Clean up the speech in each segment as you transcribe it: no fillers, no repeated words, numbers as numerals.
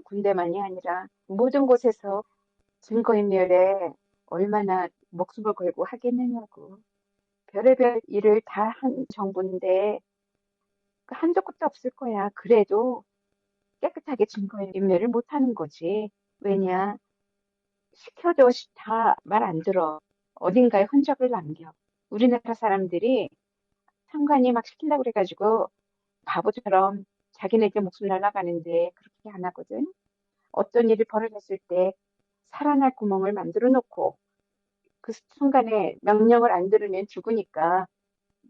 군대만이 아니라 모든 곳에서 증거인멸에 얼마나 목숨을 걸고 하겠느냐고. 별의별 일을 다 한 정부인데 그 한도 끝도 없을 거야. 그래도 깨끗하게 증거인멸을 못하는 거지. 왜냐? 시켜도 다 말 안 들어. 어딘가에 흔적을 남겨. 우리나라 사람들이 상관이 막 시킨다고 그래가지고 바보처럼 자기네들 목숨 날아가는데 그렇게 안 하거든. 어떤 일이 벌어졌을 때 살아날 구멍을 만들어 놓고 그 순간에 명령을 안 들으면 죽으니까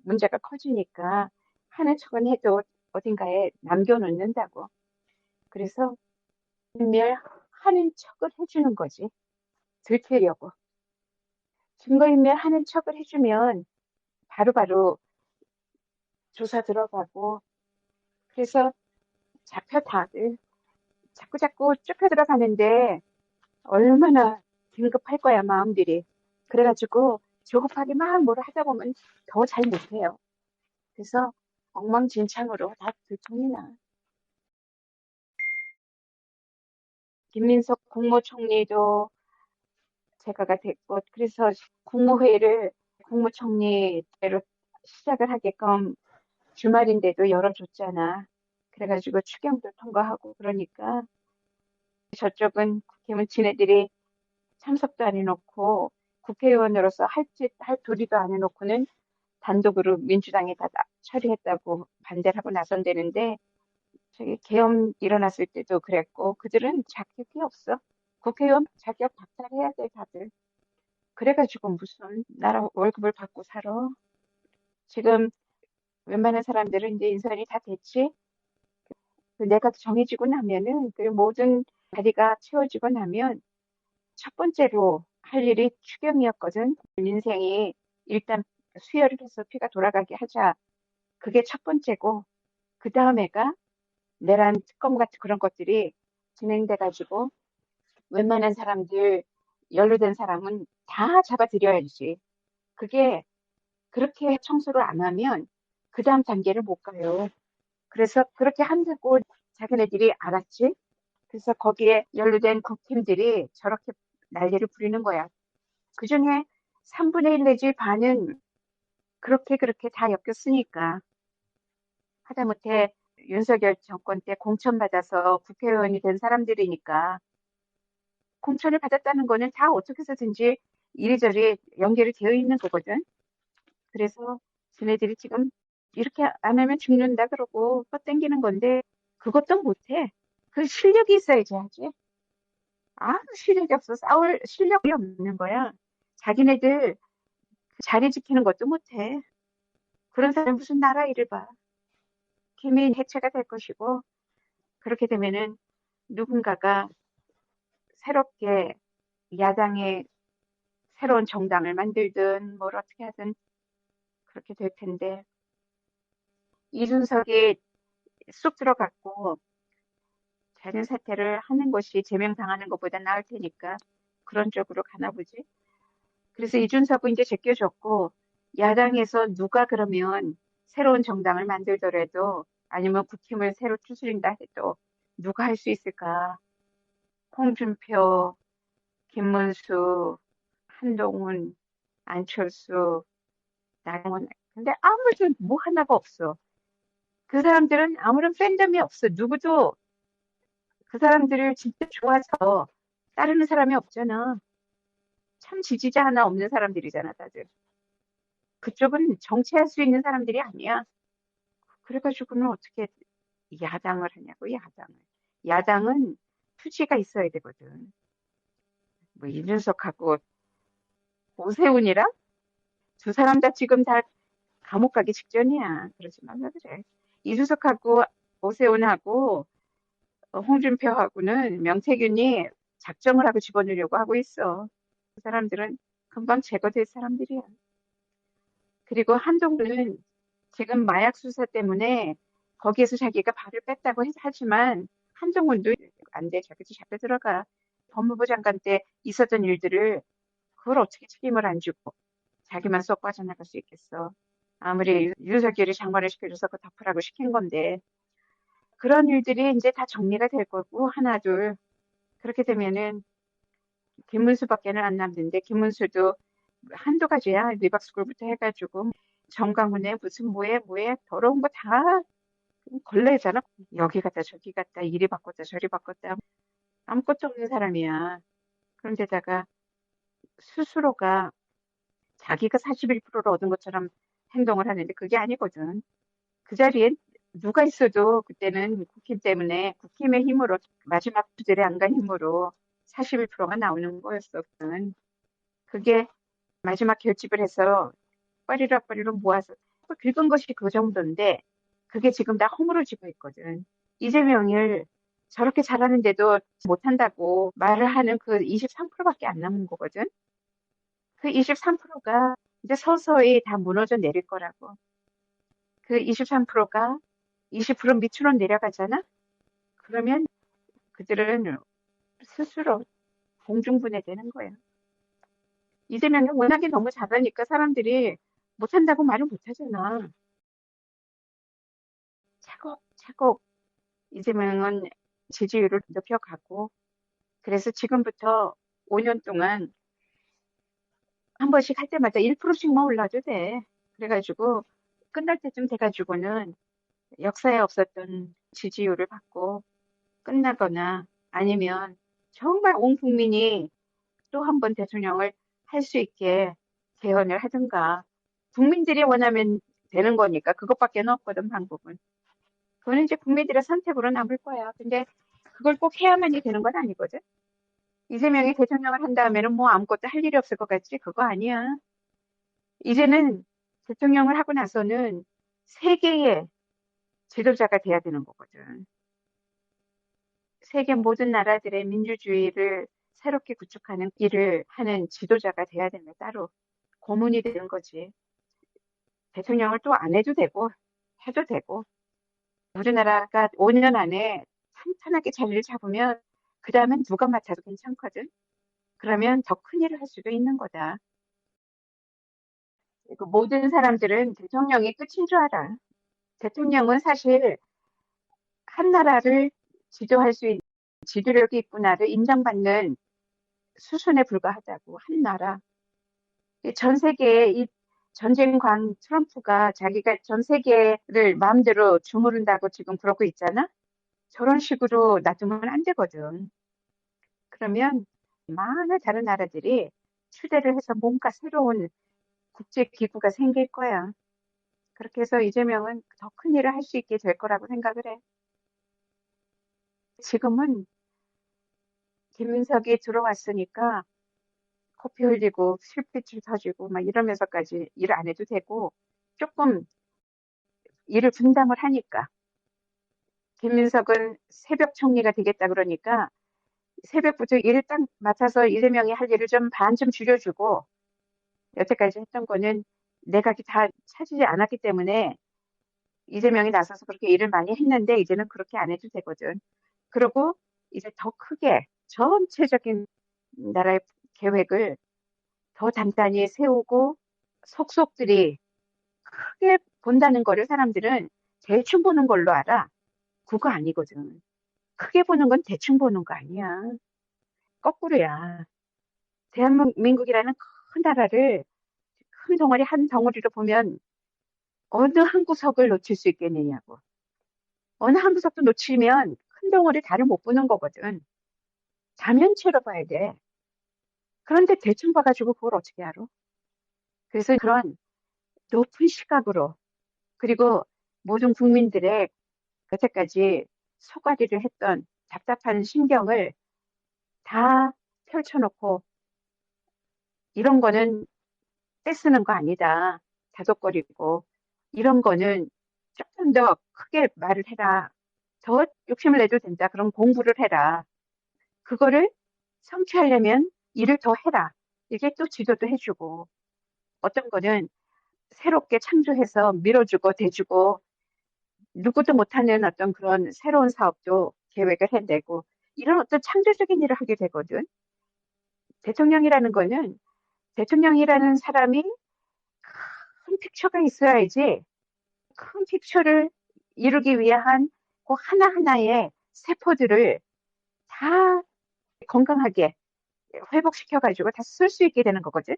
문제가 커지니까 하는 척은 해도 어딘가에 남겨놓는다고. 그래서 인멸하는 척을 해주는 거지. 들키려고. 증거인멸하는 척을 해주면 바로바로 조사 들어가고 그래서 잡혀 다들 자꾸자꾸 좁혀 들어가는데 얼마나 긴급할 거야 마음들이. 그래가지고 조급하게 막 뭐를 하다 보면 더 잘 못해요. 그래서 엉망진창으로 다 들통이 나. 김민석 국무총리도 제가가 됐고 그래서 국무회의를 국무총리대로 시작을 하게끔 주말인데도 열어줬잖아. 그래가지고 추경도 통과하고 그러니까 저쪽은 국회의원 지네들이 참석도 안 해놓고 국회의원으로서 할 도리도 안 해놓고는 단독으로 민주당이 다 처리했다고 반대를 하고 나선대는데 저기 계엄 일어났을 때도 그랬고 그들은 자격이 없어. 국회의원 자격 박탈해야 돼 다들. 그래가지고 무슨 나라 월급을 받고 살아. 지금 웬만한 사람들은 이제 인선이 다 됐지. 그 내가 정해지고 나면은 그 모든 자리가 채워지고 나면 첫 번째로 할 일이 추경이었거든. 민생이 일단 수혈을 해서 피가 돌아가게 하자. 그게 첫 번째고 그 다음에가 내란 특검 같은 그런 것들이 진행돼가지고 웬만한 사람들 연루된 사람은 다 잡아들여야지. 그게 그렇게 청소를 안 하면 그 다음 단계를 못 가요. 그래서 그렇게 한다고 자기네들이 알았지. 그래서 거기에 연루된 국힘들이 저렇게 난리를 부리는 거야. 그중에 3분의 1 내지 반은 그렇게 다 엮였으니까. 하다못해 윤석열 정권 때 공천받아서 국회의원이 된 사람들이니까 공천을 받았다는 거는 다 어떻게 해서든지 이리저리 연결이 되어 있는 거거든. 그래서 쟤네들이 지금 이렇게 안 하면 죽는다 그러고 뻗땡기는 건데 그것도 못해. 그 실력이 있어야지 하지. 아, 실력이 없어. 싸울 실력이 없는 거야. 자기네들 자리 지키는 것도 못해. 그런 사람 무슨 나라 일을 봐. 김이 해체가 될 것이고 그렇게 되면은 누군가가 새롭게 야당의 새로운 정당을 만들든 뭘 어떻게 하든 그렇게 될 텐데 이준석이 쑥 들어갔고 자진 사퇴를 하는 것이 제명당하는 것보다 나을 테니까 그런 쪽으로 가나 보지. 그래서 이준석은 이제 제껴줬고 야당에서 누가 그러면 새로운 정당을 만들더라도 아니면 국힘을 새로 추스린다 해도 누가 할 수 있을까? 홍준표, 김문수, 한동훈, 안철수, 나경원. 근데 아무도 뭐 하나가 없어. 그 사람들은 아무런 팬덤이 없어. 누구도 그 사람들을 진짜 좋아서 따르는 사람이 없잖아. 참 지지자 하나 없는 사람들이잖아, 다들. 그쪽은 정치할 수 있는 사람들이 아니야. 그래가지고는 어떻게 야당을 하냐고, 야당을. 야당은 투지가 있어야 되거든. 뭐, 이준석하고 오세훈이랑 두 사람 다 지금 다 감옥 가기 직전이야. 그러지 말라 그래. 이준석하고 오세훈하고 홍준표하고는 명태균이 작정을 하고 집어넣으려고 하고 있어. 그 사람들은 금방 제거될 사람들이야. 그리고 한동훈은 지금 마약 수사 때문에 거기에서 자기가 발을 뺐다고 하지만 한동훈도 안 돼. 자기도 잡혀 들어가. 법무부 장관 때 있었던 일들을 그걸 어떻게 책임을 안 지고 자기만 쏙 빠져나갈 수 있겠어. 아무리 윤석열이 장관을 시켜줘서 그 덮으라고 시킨 건데 그런 일들이 이제 다 정리가 될 거고, 하나, 둘. 그렇게 되면은 김문수밖에는 안 남는데, 김문수도 한두 가지야. 리박스쿨부터 해가지고, 정강훈의 무슨 뭐에 더러운 거 다 걸레잖아. 여기 갔다 저기 갔다, 이리 바꿨다 저리 바꿨다. 아무것도 없는 사람이야. 그런데다가 스스로가 자기가 41%를 얻은 것처럼 행동을 하는데 그게 아니거든. 그 자리에 누가 있어도 그때는 국힘 때문에 국힘의 힘으로 마지막 주들의 안간 힘으로 41%가 나오는 거였었거든. 그게 마지막 결집을 해서 빠리락빠리락 모아서 긁은 것이 그 정도인데 그게 지금 다 허물어지고 있거든. 이재명을 저렇게 잘하는데도 못한다고 말을 하는 그 23%밖에 안 남은 거거든. 그 23%가 이제 서서히 다 무너져 내릴 거라고. 그 23%가 20% 밑으로 내려가잖아? 그러면 그들은 스스로 공중분해되는 거야. 이재명이 워낙에 너무 잘하니까 사람들이 못한다고 말을 못하잖아. 차곡차곡 이재명은 지지율을 높여가고, 그래서 지금부터 5년 동안 한 번씩 할 때마다 1%씩만 올라도 돼. 그래가지고 끝날 때쯤 돼가지고는 역사에 없었던 지지율을 받고 끝나거나 아니면 정말 온 국민이 또 한 번 대통령을 할 수 있게 개헌을 하든가 국민들이 원하면 되는 거니까 그것밖에 없거든 방법은. 그거는 이제 국민들의 선택으로 남을 거야. 근데 그걸 꼭 해야만이 되는 건 아니거든. 이재명이 대통령을 한 다음에는 뭐 아무것도 할 일이 없을 것 같지? 그거 아니야. 이제는 대통령을 하고 나서는 세계의 지도자가 돼야 되는 거거든. 세계 모든 나라들의 민주주의를 새롭게 구축하는 일을 하는 지도자가 돼야 되면 따로 고문이 되는 거지. 대통령을 또 안 해도 되고, 해도 되고. 우리나라가 5년 안에 탄탄하게 자리를 잡으면, 그 다음엔 누가 맡아도 괜찮거든. 그러면 더 큰 일을 할 수도 있는 거다. 그 모든 사람들은 대통령이 끝인 줄 알아. 대통령은 사실 한 나라를 지도할 수 있는 지도력이 있구나를 인정받는 수순에 불과하다고. 한 나라. 전 세계에 이 전쟁광 트럼프가 자기가 전 세계를 마음대로 주무른다고 지금 그러고 있잖아? 저런 식으로 놔두면 안 되거든. 그러면 많은 다른 나라들이 추대를 해서 뭔가 새로운 국제기구가 생길 거야. 그렇게 해서 이재명은 더 큰 일을 할 수 있게 될 거라고 생각을 해. 지금은 김민석이 들어왔으니까 커피 흘리고 실핏줄 터지고 막 이러면서까지 일 안 해도 되고 조금 일을 분담을 하니까 김민석은 새벽 총리가 되겠다 그러니까 새벽부터 일을 딱 맡아서 이재명이 할 일을 좀 반 좀 줄여주고 여태까지 했던 거는 내각이 다 차지지 않았기 때문에 이재명이 나서서 그렇게 일을 많이 했는데 이제는 그렇게 안 해도 되거든. 그리고 이제 더 크게 전체적인 나라의 계획을 더 단단히 세우고 속속들이 크게 본다는 거를 사람들은 대충 보는 걸로 알아. 그거 아니거든. 크게 보는 건 대충 보는 거 아니야. 거꾸로야. 대한민국이라는 큰 나라를 큰 덩어리 한 덩어리로 보면 어느 한 구석을 놓칠 수 있겠느냐고. 어느 한 구석도 놓치면 큰 덩어리 다를 못 보는 거거든. 다면체로 봐야 돼. 그런데 대충 봐가지고 그걸 어떻게 알아? 그래서 그런 높은 시각으로 그리고 모든 국민들의 여태까지 소가리를 했던 답답한 심경을 다 펼쳐놓고 이런 거는 떼쓰는 거 아니다. 다독거리고 이런 거는 조금 더 크게 말을 해라. 더 욕심을 내도 된다. 그럼 공부를 해라. 그거를 성취하려면 일을 더 해라. 이게 또 지도도 해주고 어떤 거는 새롭게 창조해서 밀어주고 대주고 누구도 못하는 어떤 그런 새로운 사업도 계획을 해내고 이런 어떤 창조적인 일을 하게 되거든. 대통령이라는 거는 대통령이라는 사람이 큰 픽처가 있어야지 큰 픽처를 이루기 위한 그 하나하나의 세포들을 다 건강하게 회복시켜가지고 다 쓸 수 있게 되는 거거든.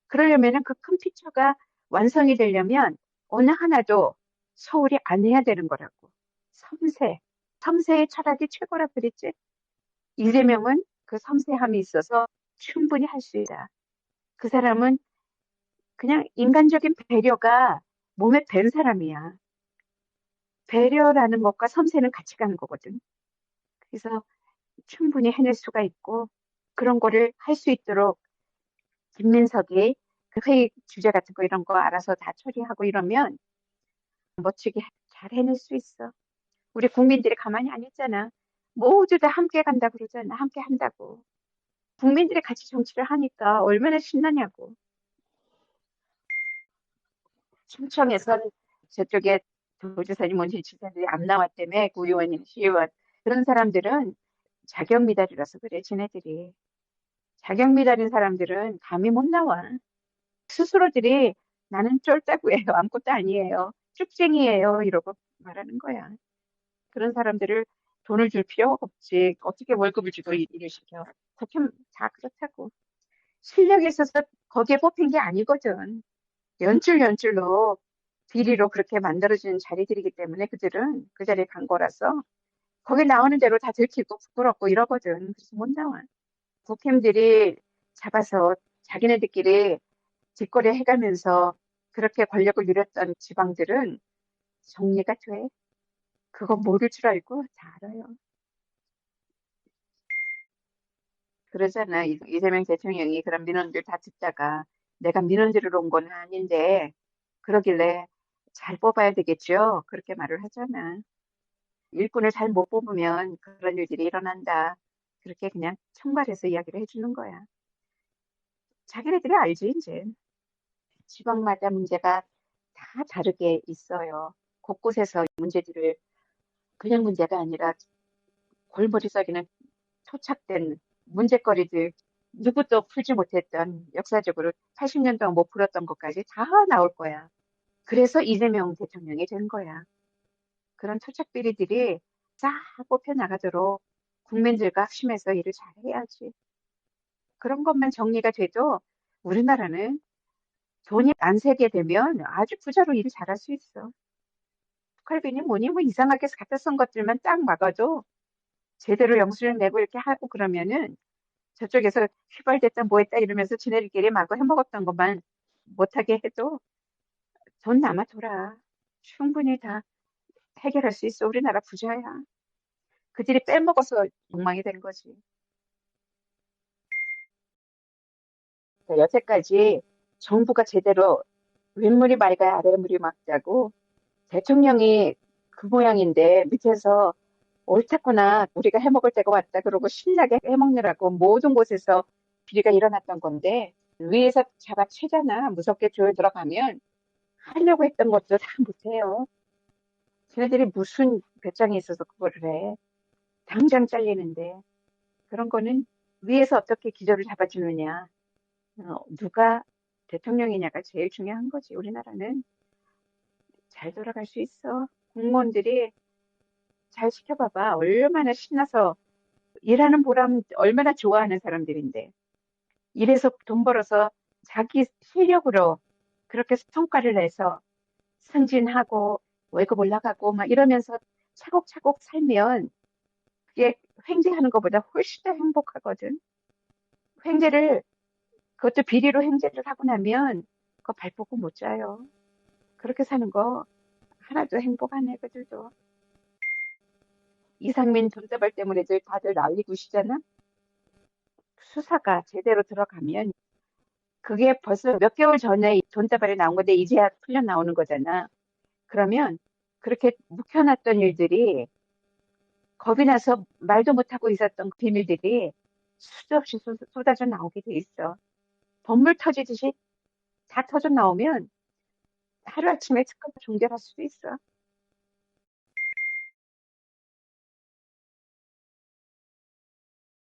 그러려면은 그 큰 피처가 완성이 되려면 어느 하나도 소홀히 안 해야 되는 거라고. 섬세. 섬세의 철학이 최고라 그랬지. 이재명은 그 섬세함이 있어서 충분히 할 수 있다. 그 사람은 그냥 인간적인 배려가 몸에 밴 사람이야. 배려라는 것과 섬세는 같이 가는 거거든. 그래서 충분히 해낼 수가 있고 그런 거를 할 수 있도록 김민석이 그 회의 주제 같은 거 이런 거 알아서 다 처리하고 이러면 멋지게 잘 해낼 수 있어. 우리 국민들이 가만히 안 있잖아. 모두 다 함께 간다 그러잖아. 함께 한다고. 국민들이 같이 정치를 하니까 얼마나 신나냐고. 충청에선 저쪽에 도지사님, 원시지사들이 안 나왔다며, 구의원이나 시의원. 그런 사람들은 자격 미달이라서 그래, 지네들이. 자격 미달인 사람들은 감히 못 나와. 스스로들이 나는 쫄다고 해요. 아무것도 아니에요. 쭉쟁이에요. 이러고 말하는 거야. 그런 사람들을 돈을 줄 필요가 없지. 어떻게 월급을 주고 일을 시켜. 국회 다 그렇다고. 실력이 있어서 거기에 뽑힌 게 아니거든. 연줄로 비리로 그렇게 만들어진 자리들이기 때문에 그들은 그 자리에 간 거라서 거기 나오는 대로 다 들키고 부끄럽고 이러거든. 그래서 못 나와. 국힘들이 잡아서 자기네들끼리 뒷거래 해가면서 그렇게 권력을 누렸던 지방들은 정리가 돼. 그거 모를 줄 알고 다 알아요. 그러잖아. 이재명 대통령이 그런 민원들 다 듣다가 내가 민원들을 온 건 아닌데 그러길래 잘 뽑아야 되겠죠. 그렇게 말을 하잖아. 일꾼을 잘 못 뽑으면 그런 일들이 일어난다. 그렇게 그냥 총괄해서 이야기를 해주는 거야. 자기네들이 알지, 이제. 지방마다 문제가 다 다르게 있어요. 곳곳에서 문제들을 그냥 문제가 아니라 골머리 썩이는 토착된 문제거리들 누구도 풀지 못했던 역사적으로 80년 동안 못 풀었던 것까지 다 나올 거야. 그래서 이재명 대통령이 된 거야. 그런 토착 비리들이 싹 뽑혀 나가도록 국민들과 합심해서 일을 잘 해야지. 그런 것만 정리가 돼도 우리나라는 돈이 안 세게 되면 아주 부자로 일을 잘할 수 있어. 북할빈이 뭐니 뭐 이상하게 갖다 쓴 것들만 딱 막아도 제대로 영수증 내고 이렇게 하고 그러면은 저쪽에서 휘발됐다 뭐했다 이러면서 지네들끼리 마구 해먹었던 것만 못하게 해도 돈 남아 돌아. 충분히 다 해결할 수 있어. 우리나라 부자야. 그들이 빼먹어서 엉망이 된 거지. 그러니까 여태까지 정부가 제대로 윗물이 맑아야 아랫물이 맑다고 대통령이 그 모양인데 밑에서 옳았구나 우리가 해먹을 때가 왔다 그러고 신나게 해먹느라고 모든 곳에서 비리가 일어났던 건데 위에서 잡아채잖아. 무섭게 조여 들어가면 하려고 했던 것도 다 못해요. 쟤네들이 무슨 배짱이 있어서 그거를 해. 당장 잘리는데 그런 거는 위에서 어떻게 기조를 잡아주느냐 누가 대통령이냐가 제일 중요한 거지. 우리나라는 잘 돌아갈 수 있어. 공무원들이 잘 시켜봐봐. 얼마나 신나서 일하는 보람 얼마나 좋아하는 사람들인데. 일해서 돈 벌어서 자기 실력으로 그렇게 성과를 내서 승진하고 월급 올라가고 막 이러면서 차곡차곡 살면 그게 횡재하는 것보다 훨씬 더 행복하거든. 횡재를 그것도 비리로 횡재를 하고 나면 그거 발 뻗고 못 자요. 그렇게 사는 거 하나도 행복 안 해, 그들도. 이상민 돈다발 때문에들 다들 난리구시잖아. 수사가 제대로 들어가면 그게 벌써 몇 개월 전에 돈다발이 나온 건데 이제야 풀려 나오는 거잖아. 그러면 그렇게 묵혀놨던 일들이 겁이 나서 말도 못하고 있었던 그 비밀들이 수도 없이 쏟아져 나오게 돼 있어. 범물 터지듯이 다 터져 나오면 하루아침에 특검 종결할 수도 있어.